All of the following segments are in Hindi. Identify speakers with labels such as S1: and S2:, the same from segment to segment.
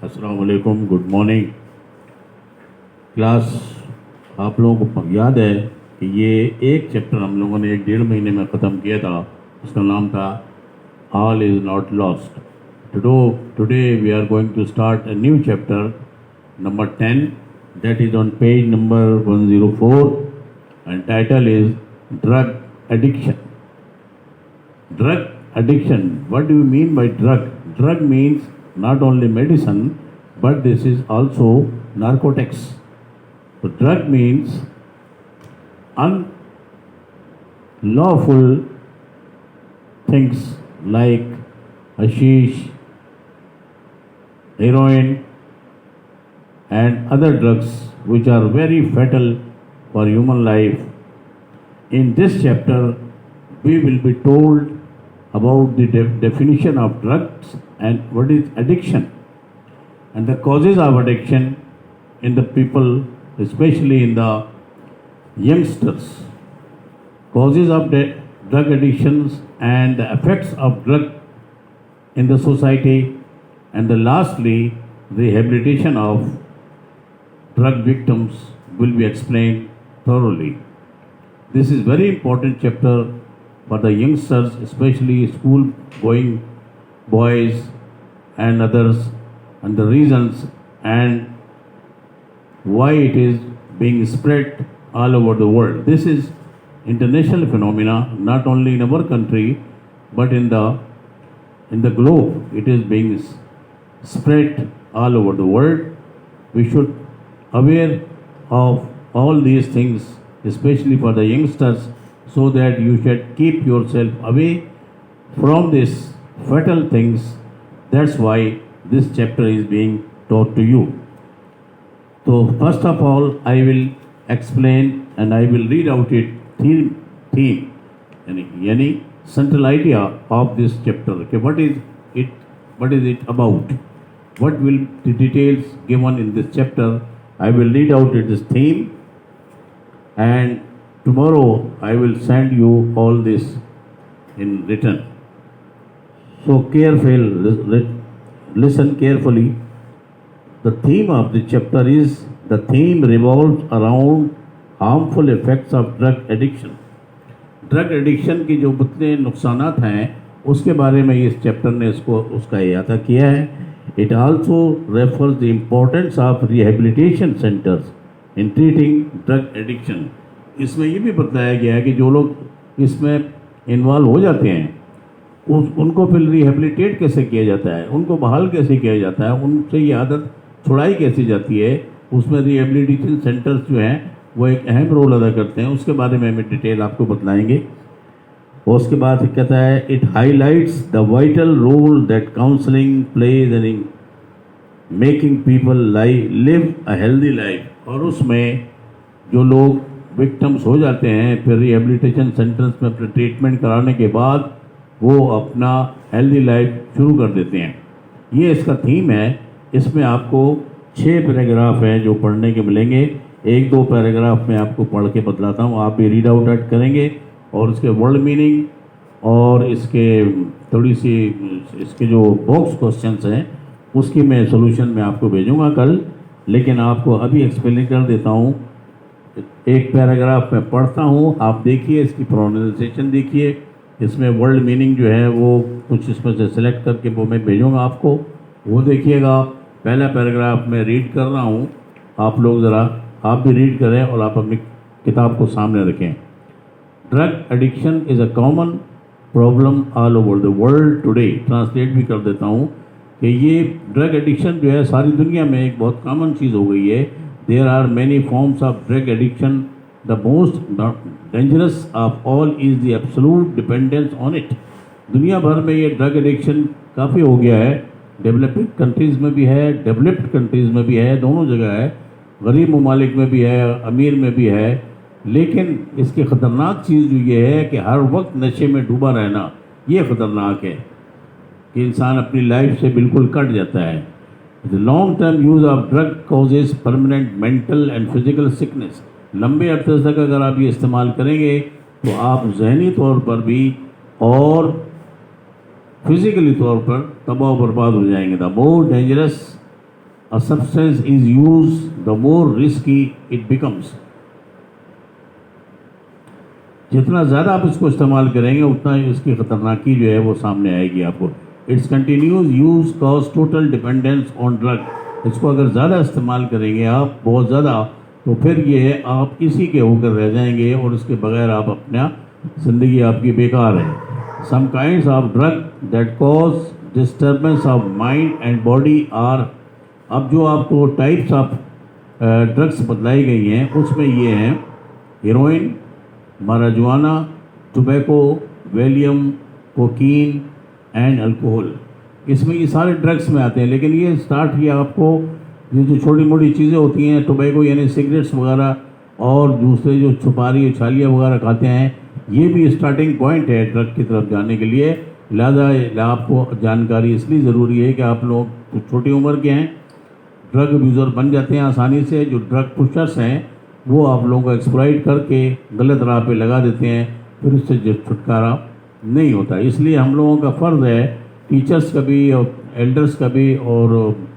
S1: अस्सलाम वालेकुम, गुड मॉर्निंग क्लास। आप लोगों को याद है कि ये एक चैप्टर हम लोगों ने 1-1.5 महीने में ख़त्म किया था, उसका नाम था all is not lost. Today we are going to start a new chapter number 10 that is on page number 104 and title is drug addiction. Drug addiction, what do you mean by drug? Drug means not only medicine but this is also narcotics. So drug means unlawful things like hashish, heroin and other drugs which are very fatal for human life. In this chapter, we will be told about the definition of drugs and what is addiction and the causes of addiction in the people, especially in the youngsters, causes of drug addictions and the effects of drug in the society, and the lastly, rehabilitation of drug victims will be explained thoroughly. This is very important chapter for the youngsters, especially school going boys and others, and the reasons and why it is being spread all over the world. This is international phenomena, not only in our country but in the globe. It is being spread all over the world. We should aware of all these things, especially for the youngsters, so that you should keep yourself away from these fatal things. That's why this chapter is being taught to you. So first of all, I will explain and I will read out it theme yani central idea of this chapter. Okay, what is it about? What will the details given in this chapter? I will read out this theme and tomorrow I will send you all this in written. So listen carefully. The theme of the chapter is, the theme revolves around harmful effects of drug addiction. Drug addiction की जो कितने नुकसानात हैं उसके बारे में इस चैप्टर ने उसका अहाता किया है. It also refers the importance of rehabilitation centers in treating drug addiction. इसमें ये भी बताया गया है कि जो लोग इसमें इन्वॉल्व हो जाते हैं उनको फिर रिहेबिलिटेट कैसे किया जाता है, उनको बहाल कैसे किया जाता है, उनसे ये आदत छुड़ाई कैसे जाती है. उसमें रिहेबिलिटेशन सेंटर्स जो हैं वो एक अहम रोल अदा करते हैं. उसके बारे में हमें डिटेल आपको बतलाएंगे. और उसके बाद कहता है, it highlights the vital role that counselling plays in making people live a healthy life. और उसमें जो लोग विक्टिम्स हो जाते हैं फिर रिहेबिलिटेशन सेंटर्स में अपने ट्रीटमेंट कराने के बाद वो अपना हेल्दी लाइफ शुरू कर देते हैं. ये इसका थीम है. इसमें आपको 6 पैराग्राफ हैं जो पढ़ने के मिलेंगे. 1-2 पैराग्राफ में आपको पढ़ के बतलाता हूँ, आप भी रीड आउट करेंगे और इसके वर्ड मीनिंग और इसके थोड़ी सी इसके जो बॉक्स क्वेश्चंस हैं उसकी मैं सॉल्यूशन में आपको भेजूंगा कल. लेकिन आपको अभी एक्सप्लेन कर देता हूँ. एक पैराग्राफ में पढ़ता हूँ, आप देखिए, इसकी प्रोनाउंसिएशन देखिए, इसमें वर्ड मीनिंग जो है वो कुछ इसमें से सिलेक्ट करके वो मैं भेजूँगा आपको, वो देखिएगा. पहला पैराग्राफ मैं रीड कर रहा हूँ, आप लोग ज़रा आप भी रीड करें और आप अपनी किताब को सामने रखें. Drug addiction is a common problem all over the world today. Translate भी कर देता हूँ कि ये ड्रग एडिक्शन जो है सारी दुनिया में एक बहुत कॉमन चीज़ हो गई है. There are many forms of drug addiction. The most dangerous of all is the absolute dependence on it. दुनिया भर में ये ड्रग एडिक्शन काफ़ी हो गया है. डेवलपिंग कंट्रीज़ में भी है, डेवलप्ड कंट्रीज़ में भी है, दोनों जगह है. गरीब ममालिक में भी है, अमीर में भी है. लेकिन इसकी ख़तरनाक चीज़ जो ये है कि हर वक्त नशे में डूबा रहना, ये ख़तरनाक है कि इंसान अपनी लाइफ से बिल्कुल कट जाता है. The long term use of drug causes permanent mental and physical sickness. लंबे अरसे तक अगर आप ये इस्तेमाल करेंगे तो आप जहनी तौर पर भी और फिजिकली तौर पर तबाह बर्बाद हो जाएंगे. The more dangerous a substance is used, the more risky it becomes. जितना ज़्यादा आप इसको इस्तेमाल करेंगे उतना ही इसकी ख़तरनाकी जो है वो सामने आएगी आपको. It's continuous use cause total dependence on drug. इसको अगर ज़्यादा इस्तेमाल करेंगे आप बहुत ज़्यादा तो फिर ये आप इसी के होकर रह जाएंगे और इसके बगैर आप अपना ज़िंदगी आपकी बेकार है. Some kinds of drug that cause disturbance of mind and body are. अब जो आपको टाइप्स ऑफ ड्रग्स बतलाई गई हैं उसमें ये हैं heroin, marijuana, tobacco, Valium, cocaine and alcohol. इसमें ये सारे ड्रग्स में आते हैं. लेकिन ये स्टार्ट किया आपको ये जो छोटी मोटी चीज़ें होती हैं टोबैको यानी सिगरेट्स वगैरह और दूसरे जो सुपारी छालियाँ वगैरह खाते हैं ये भी स्टार्टिंग पॉइंट है ड्रग की तरफ जाने के लिए. लिहाजा आपको जानकारी इसलिए ज़रूरी है कि आप लोग तो छोटी उम्र के हैं ड्रग अब्यूज़र बन जाते हैं आसानी से. जो ड्रग पुशर्स हैं वो आप लोगों को एक्सप्लॉइट करके गलत राह पे लगा देते हैं, फिर उससे जो छुटकारा नहीं होता. इसलिए हम लोगों का फ़र्ज़ है टीचर्स का भी और एल्डर्स का भी और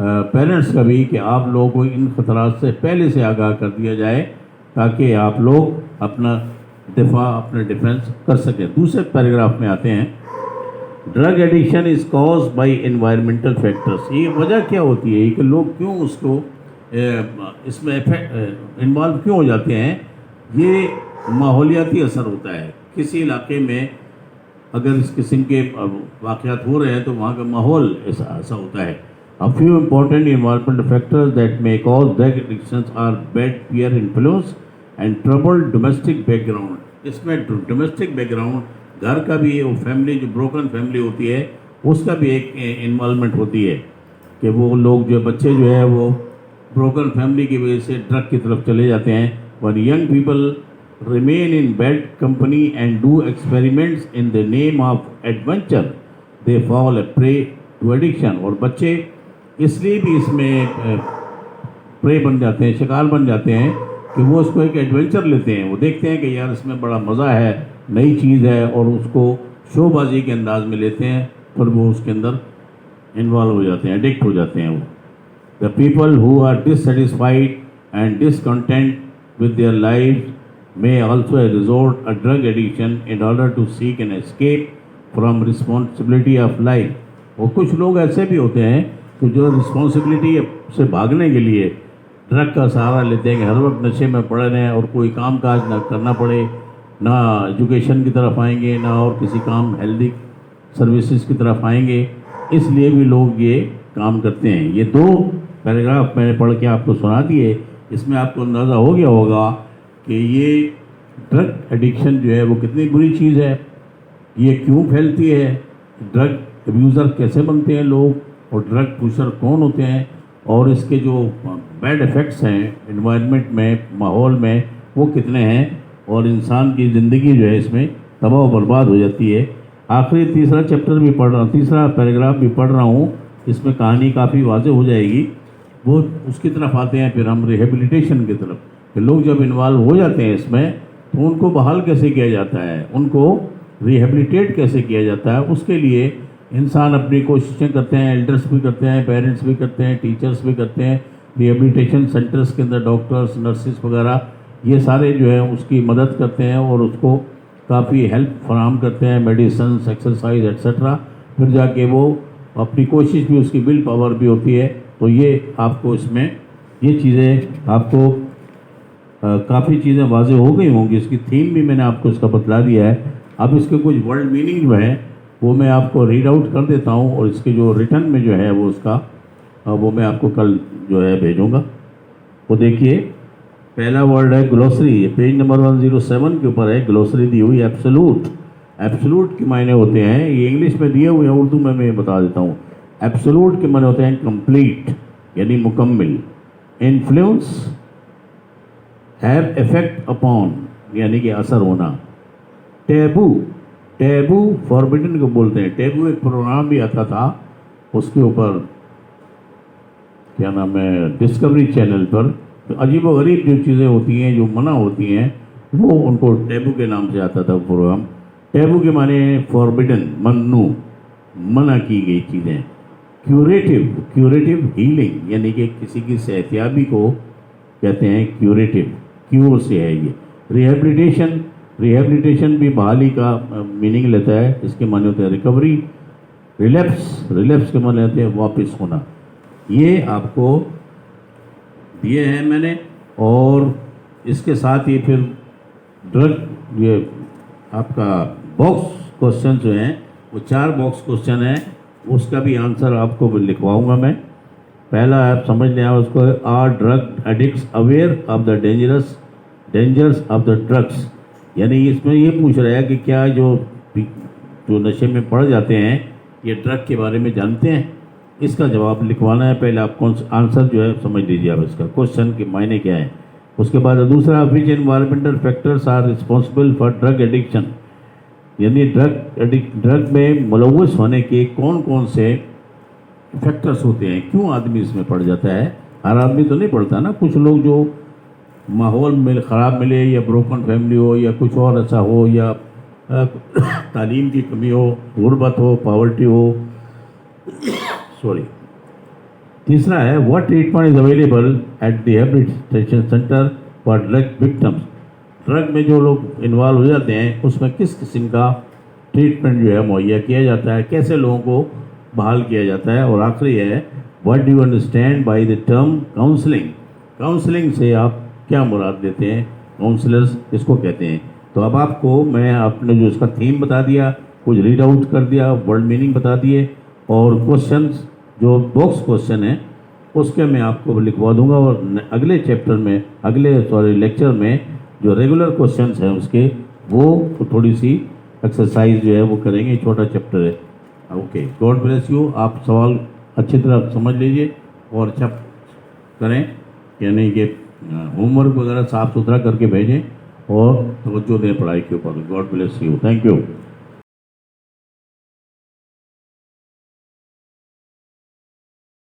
S1: पेरेंट्स का भी कि आप लोगों को इन खतरात से पहले से आगाह कर दिया जाए ताकि आप लोग अपना अपना डिफेंस कर सकें. दूसरे पैराग्राफ में आते हैं. Drug addiction is cause by environmental factors. ये वजह क्या होती है कि लोग क्यों उसको इसमें इन्वॉल्व क्यों हो जाते हैं. ये माहौलियाती असर होता है. किसी इलाके में अगर इस किस्म के वाक़यात हो रहे हैं तो वहाँ का माहौल ऐसा होता है. A few important environmental factors that may cause drug addictions are bad peer influence and troubled domestic background. इसमें डोमेस्टिक बैकग्राउंड घर का भी वो फैमिली जो ब्रोकन फैमिली होती है उसका भी एक इन्वॉल्वमेंट होती है कि वो लोग जो बच्चे जो है वो ब्रोकन फैमिली की वजह से ड्रग की तरफ चले जाते हैं. When young people remain in bad company and do experiments in the name of adventure, they fall a prey to addiction. और बच्चे इसलिए भी इसमें प्रे बन जाते हैं, शिकार बन जाते हैं कि वो उसको एक एडवेंचर लेते हैं. वो देखते हैं कि यार इसमें बड़ा मज़ा है, नई चीज़ है और उसको शोबाजी के अंदाज में लेते हैं, फिर वो उसके अंदर इन्वॉल्व हो जाते हैं, एडिक्ट हो जाते हैं. वो the people who are dissatisfied and discontent with their life may also resort a drug addiction in order to seek an escape from responsibility of life. और कुछ लोग ऐसे भी होते हैं कि जो रिस्पॉन्सिबिलिटी से भागने के लिए ड्रग का सहारा लेते हैं कि हर वक्त नशे में पड़े रहें और कोई काम काज ना करना पड़े, ना एजुकेशन की तरफ आएंगे ना और किसी काम हेल्दी सर्विसेज की तरफ आएंगे. इसलिए भी लोग ये काम करते हैं. ये 2 पैराग्राफ मैंने पढ़ के आपको सुना दिए. इसमें आपको अंदाज़ा हो गया होगा कि ये ड्रग एडिक्शन जो है वो कितनी बुरी चीज़ है, ये क्यों फैलती है, ड्रग अब्यूज़र कैसे बनते हैं लोग और ड्रग पुशर कौन होते हैं और इसके जो बैड इफ़ेक्ट्स हैं एनवायरनमेंट में, माहौल में, वो कितने हैं और इंसान की ज़िंदगी जो है इसमें तबाह बर्बाद हो जाती है. आखिरी तीसरा चैप्टर भी पढ़ रहा हूँ, तीसरा पैराग्राफ भी पढ़ रहा हूँ. इसमें कहानी काफ़ी वाज़ेह हो जाएगी. वो उसकी तरफ आते हैं फिर हम रिहेबिलिटेशन की तरफ कि लोग जब इन्वॉल्व हो जाते हैं इसमें तो उनको बहाल कैसे किया जाता है, उनको रिहेबिलिटेट कैसे किया जाता है. उसके लिए इंसान अपनी कोशिशें करते हैं, एल्डर्स भी करते हैं, पेरेंट्स भी करते हैं, टीचर्स भी करते हैं. रिहेबिलिटेशन सेंटर्स के अंदर डॉक्टर्स, नर्सिस वगैरह ये सारे जो है उसकी मदद करते हैं और उसको काफ़ी हेल्प फराहम करते हैं, मेडिसिन, एक्सरसाइज एक्सेट्रा. फिर जाके वो अपनी कोशिश भी, उसकी विल पावर भी होती है. तो ये आपको इसमें ये चीज़ें आपको काफ़ी चीज़ें वाज़ेह हो गई होंगी. इसकी थीम भी मैंने आपको इसका बतला दिया है. अब इसके कुछ वर्ड मीनिंग जो है वो मैं आपको रीड आउट कर देता हूँ और इसके जो रिटर्न में जो है वो उसका वो मैं आपको कल जो है भेजूँगा. वो देखिए पहला वर्ड है ग्लोसरी. पेज नंबर 107 के ऊपर है ग्लोसरी दी हुई. एब्सोलूट. एब्सोलूट के मायने होते हैं, ये इंग्लिश में दिए हुए हैं, उर्दू में मैं बता देता हूँ. एब्सोलूट के मायने होते हैं कंप्लीट यानी मुकम्मिल. इन्फ्लुएंस, हैव इफेक्ट अपॉन यानी कि असर होना. टैबू. टैबू फॉरबिडन को बोलते हैं. टैबू एक प्रोग्राम भी आता था उसके ऊपर, क्या नाम है, डिस्कवरी चैनल पर. तो अजीब व गरीब जो चीज़ें होती हैं जो मना होती हैं वो उनको टैबू के नाम से आता था प्रोग्राम. टैबू के माने फॉरबिडन, मन्नू, मना की गई चीज़ें. क्यूरेटिव हीलिंग, यानी कि किसी की सेहतयाबी को कहते हैं क्यूरेटिव, क्यूर से है ये। रिहेबिलिटेशन भी बहाली का मीनिंग लेता है, इसके माने होते हैं रिकवरी। रिलैप्स के माने होते हैं वापस होना। ये आपको दिए हैं मैंने, और इसके साथ ही फिर ड्रग, ये आपका बॉक्स क्वेश्चन जो हैं वो 4 बॉक्स क्वेश्चन हैं, उसका भी आंसर आपको लिखवाऊंगा मैं। पहला आप समझ लें उसको, are drug addicts aware of the dangers of the drugs, यानी इसमें ये पूछ रहा है कि क्या जो नशे में पड़ जाते हैं ये ड्रग के बारे में जानते हैं। इसका जवाब लिखवाना है। पहले आप कौन सा आंसर जो है समझ लीजिए आप इसका, क्वेश्चन के मायने क्या है। उसके बाद दूसरा, which environmental factors are responsible for drug addiction, यानी ड्रग में मुलव्वस होने के कौन कौन से फैक्टर्स होते हैं, क्यों आदमी इसमें पड़ जाता है। हर आदमी तो नहीं पड़ता ना, कुछ लोग जो माहौल में ख़राब मिले, या ब्रोकन फैमिली हो, या कुछ और ऐसा हो, या तालीम की कमी हो, गुर्बत हो, पॉवर्टी हो। सॉरी। तीसरा है, what treatment is available at rehabilitation centre for drug victims, drug में जो लोग इन्वॉल्व हो जाते हैं उसमें किस किस्म का ट्रीटमेंट जो है मुहैया किया जाता है, कैसे लोगों को बहाल किया जाता है। और आखिरी है, what do you understand by the term counselling, counselling से आप क्या मुराद लेते हैं, काउंसलर्स किसको कहते हैं। तो अब आपको मैं आपने जो इसका थीम बता दिया, कुछ रीड आउट कर दिया, वर्ड मीनिंग बता दिए, और क्वेश्चंस जो बॉक्स क्वेश्चन है उसके मैं आपको लिखवा दूंगा। और अगले चैप्टर में, लेक्चर में जो रेगुलर क्वेश्चंस हैं उसके, वो थोड़ी सी एक्सरसाइज जो है वो करेंगे। छोटा चैप्टर है। Okay, God bless you. आप सवाल अच्छी तरह समझ लीजिए और अच्छा करें, यानी कि होमवर्क वगैरह साफ़ सुथरा करके भेजें और तवज्जो दें पढ़ाई के ऊपर। God bless you. Thank you.